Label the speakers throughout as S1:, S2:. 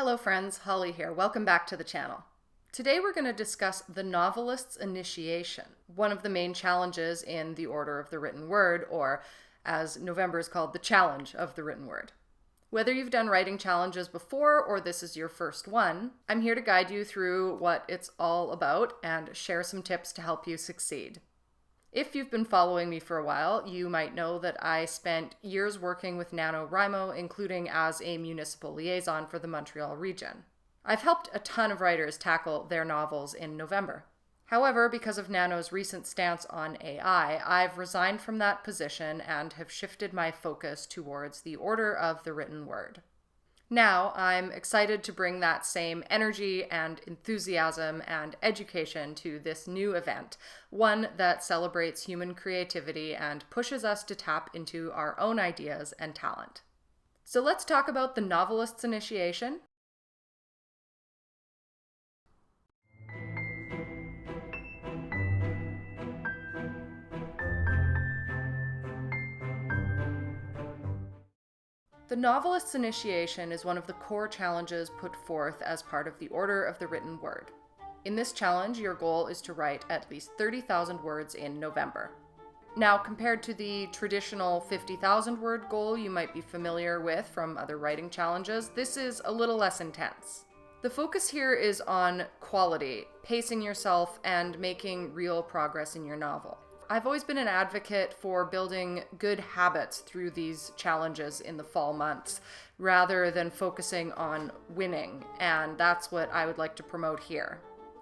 S1: Hello friends, Holly here. Welcome back to the channel. Today we're going to discuss the novelist's initiation, one of the main challenges in the order of the written word, or as November is called, the challenge of the written word. Whether you've done writing challenges before or this is your first one, I'm here to guide you through what it's all about and share some tips to help you succeed. If you've been following me for a while, you might know that I spent years working with NaNoWriMo, including as a municipal liaison for the Montreal region. I've helped a ton of writers tackle their novels in November. However, because of Nano's recent stance on AI, I've resigned from that position and have shifted my focus towards the order of the written word. Now, I'm excited to bring that same energy and enthusiasm and education to this new event, one that celebrates human creativity and pushes us to tap into our own ideas and talent. So let's talk about the novelist's initiation. The novelist's initiation is one of the core challenges put forth as part of the order of the written word. In this challenge, your goal is to write at least 30,000 words in November. Now, compared to the traditional 50,000 word goal you might be familiar with from other writing challenges, this is a little less intense. The focus here is on quality, pacing yourself, and making real progress in your novel. I've always been an advocate for building good habits through these challenges in the fall months, rather than focusing on winning, and that's what I would like to promote here.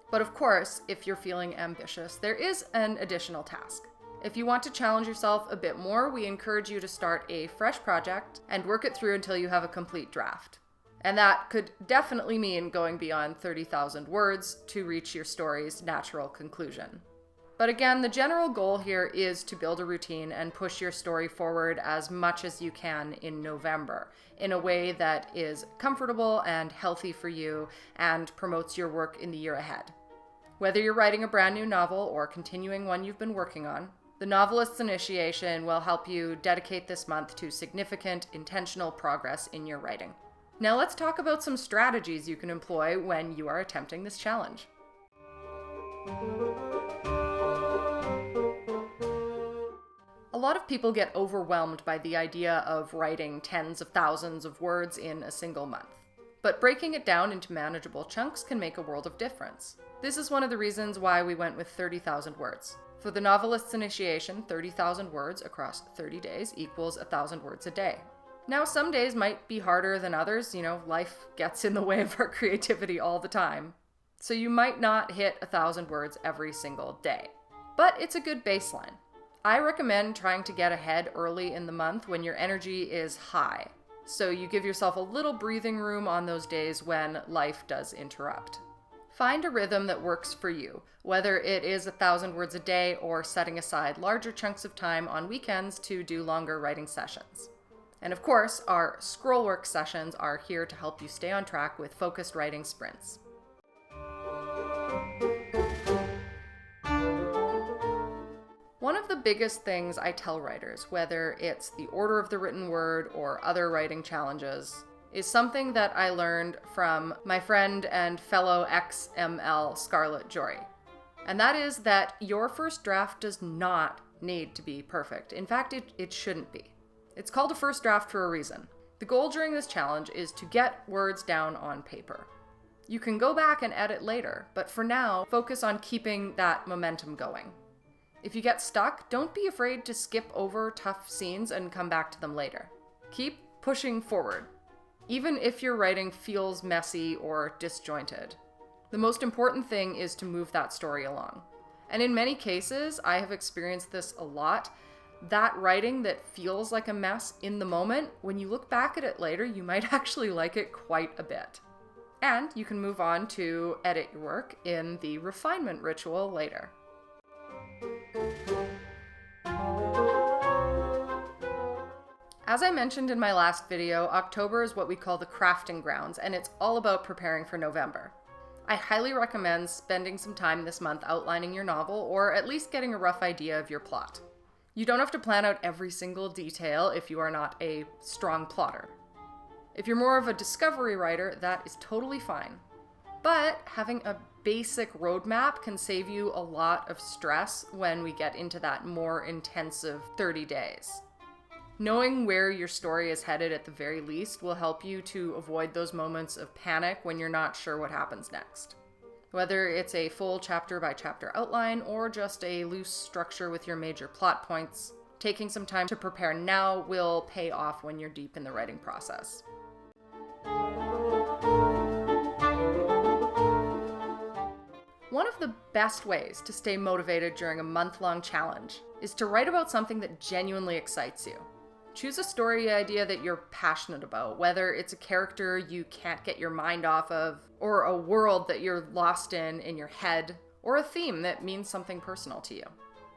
S1: But of course, if you're feeling ambitious, there is an additional task. If you want to challenge yourself a bit more, we encourage you to start a fresh project and work it through until you have a complete draft. And that could definitely mean going beyond 30,000 words to reach your story's natural conclusion. But again, the general goal here is to build a routine and push your story forward as much as you can in November in a way that is comfortable and healthy for you and promotes your work in the year ahead. Whether you're writing a brand new novel or continuing one you've been working on, the novelist's initiation will help you dedicate this month to significant, intentional progress in your writing. Now let's talk about some strategies you can employ when you are attempting this challenge. A lot of people get overwhelmed by the idea of writing tens of thousands of words in a single month. But breaking it down into manageable chunks can make a world of difference. This is one of the reasons why we went with 30,000 words. For the novelist's initiation, 30,000 words across 30 days equals 1,000 words a day. Now, some days might be harder than others. Life gets in the way of our creativity all the time. So you might not hit 1,000 words every single day. But it's a good baseline. I recommend trying to get ahead early in the month when your energy is high, so you give yourself a little breathing room on those days when life does interrupt. Find a rhythm that works for you, whether it is 1,000 words a day or setting aside larger chunks of time on weekends to do longer writing sessions. And of course, our scroll work sessions are here to help you stay on track with focused writing sprints. One of the biggest things I tell writers, whether it's the order of the written word or other writing challenges, is something that I learned from my friend and fellow XML Scarlett Jory. And that is that your first draft does not need to be perfect. In fact, it shouldn't be. It's called a first draft for a reason. The goal during this challenge is to get words down on paper. You can go back and edit later, but for now, focus on keeping that momentum going. If you get stuck, don't be afraid to skip over tough scenes and come back to them later. Keep pushing forward, even if your writing feels messy or disjointed. The most important thing is to move that story along. And in many cases, I have experienced this a lot, that writing that feels like a mess in the moment, when you look back at it later, you might actually like it quite a bit. And you can move on to edit your work in the refinement ritual later. As I mentioned in my last video, October is what we call the crafting grounds, and it's all about preparing for November. I highly recommend spending some time this month outlining your novel, or at least getting a rough idea of your plot. You don't have to plan out every single detail if you are not a strong plotter. If you're more of a discovery writer, that is totally fine. But having a basic roadmap can save you a lot of stress when we get into that more intensive 30 days. Knowing where your story is headed at the very least will help you to avoid those moments of panic when you're not sure what happens next. Whether it's a full chapter by chapter outline or just a loose structure with your major plot points, taking some time to prepare now will pay off when you're deep in the writing process. One of the best ways to stay motivated during a month-long challenge is to write about something that genuinely excites you. Choose a story idea that you're passionate about, whether it's a character you can't get your mind off of, or a world that you're lost in your head, or a theme that means something personal to you.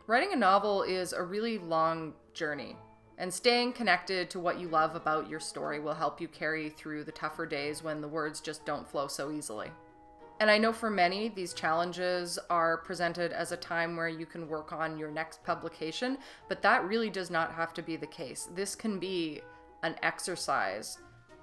S1: Writing a novel is a really long journey, and staying connected to what you love about your story will help you carry through the tougher days when the words just don't flow so easily. And I know for many, these challenges are presented as a time where you can work on your next publication, but that really does not have to be the case. This can be an exercise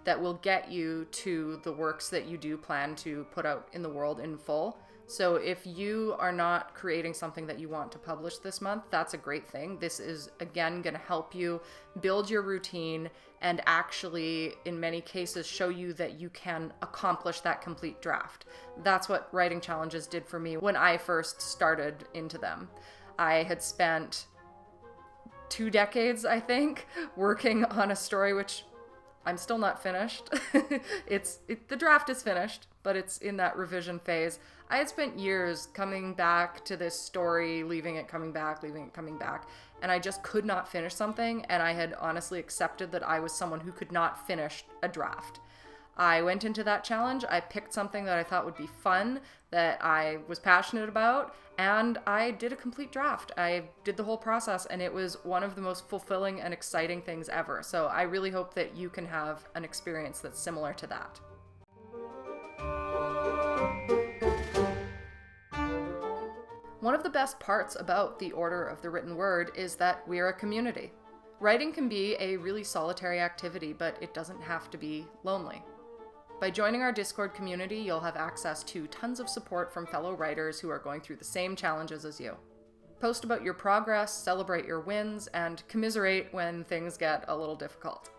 S1: that will get you to the works that you do plan to put out in the world in full. So if you are not creating something that you want to publish this month, that's a great thing. This is, again, going to help you build your routine and actually, in many cases, show you that you can accomplish that complete draft. That's what writing challenges did for me when I first started into them. I had spent 2 decades, I think, working on a story which I'm still not finished. The draft is finished, but it's in that revision phase. I had spent years coming back to this story, leaving it, coming back, and I just could not finish something, and I had honestly accepted that I was someone who could not finish a draft. I went into that challenge, I picked something that I thought would be fun, that I was passionate about, and I did a complete draft. I did the whole process, and it was one of the most fulfilling and exciting things ever. So I really hope that you can have an experience that's similar to that. One of the best parts about the Order of the Written Word is that we're a community. Writing can be a really solitary activity, but it doesn't have to be lonely. By joining our Discord community, you'll have access to tons of support from fellow writers who are going through the same challenges as you. Post about your progress, celebrate your wins, and commiserate when things get a little difficult.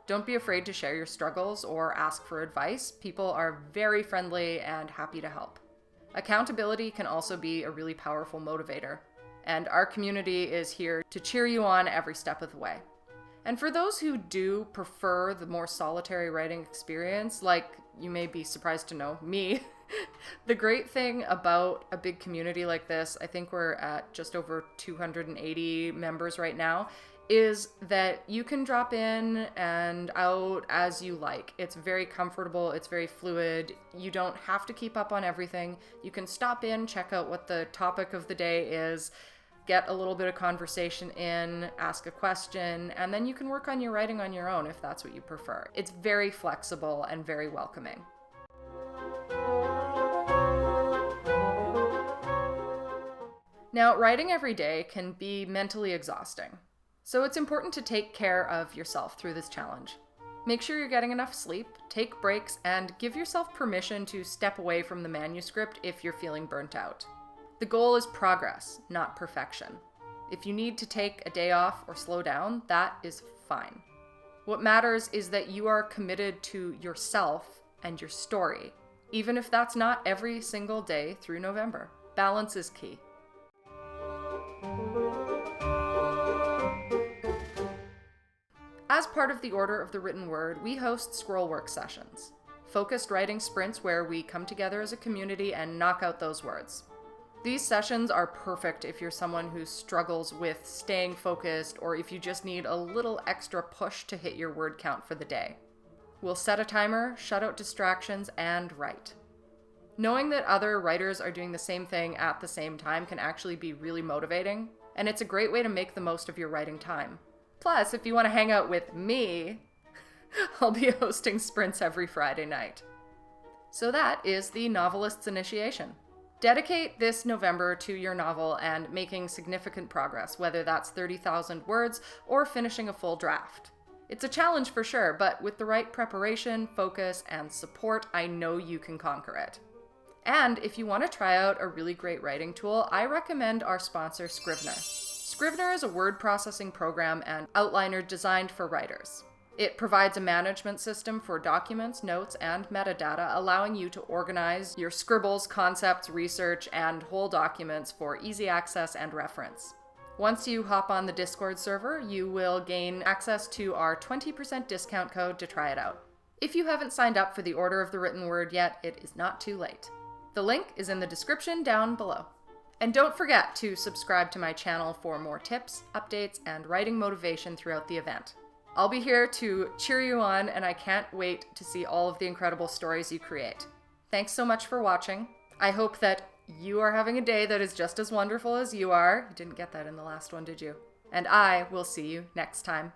S1: Don't be afraid to share your struggles or ask for advice. People are very friendly and happy to help. Accountability can also be a really powerful motivator, and our community is here to cheer you on every step of the way. And for those who do prefer the more solitary writing experience, like you may be surprised to know, me, the great thing about a big community like this, I think we're at just over 280 members right now, is that you can drop in and out as you like. It's very comfortable, it's very fluid. You don't have to keep up on everything. You can stop in, check out what the topic of the day is, get a little bit of conversation in, ask a question, and then you can work on your writing on your own if that's what you prefer. It's very flexible and very welcoming. Now, writing every day can be mentally exhausting. So it's important to take care of yourself through this challenge. Make sure you're getting enough sleep, take breaks, and give yourself permission to step away from the manuscript if you're feeling burnt out. The goal is progress, not perfection. If you need to take a day off or slow down, that is fine. What matters is that you are committed to yourself and your story, even if that's not every single day through November. Balance is key. As part of the Order of the Written Word, we host scroll work sessions, focused writing sprints where we come together as a community and knock out those words. These sessions are perfect if you're someone who struggles with staying focused or if you just need a little extra push to hit your word count for the day. We'll set a timer, shut out distractions, and write. Knowing that other writers are doing the same thing at the same time can actually be really motivating, and it's a great way to make the most of your writing time. Plus, if you want to hang out with me, I'll be hosting sprints every Friday night. So that is the Novelist's initiation. Dedicate this November to your novel and making significant progress, whether that's 30,000 words or finishing a full draft. It's a challenge for sure, but with the right preparation, focus, and support, I know you can conquer it. And if you want to try out a really great writing tool, I recommend our sponsor, Scrivener. Scrivener is a word processing program and outliner designed for writers. It provides a management system for documents, notes, and metadata, allowing you to organize your scribbles, concepts, research, and whole documents for easy access and reference. Once you hop on the Discord server, you will gain access to our 20% discount code to try it out. If you haven't signed up for the Order of the Written Word yet, it is not too late. The link is in the description down below. And don't forget to subscribe to my channel for more tips, updates, and writing motivation throughout the event. I'll be here to cheer you on, and I can't wait to see all of the incredible stories you create. Thanks so much for watching. I hope that you are having a day that is just as wonderful as you are. You didn't get that in the last one, did you? And I will see you next time.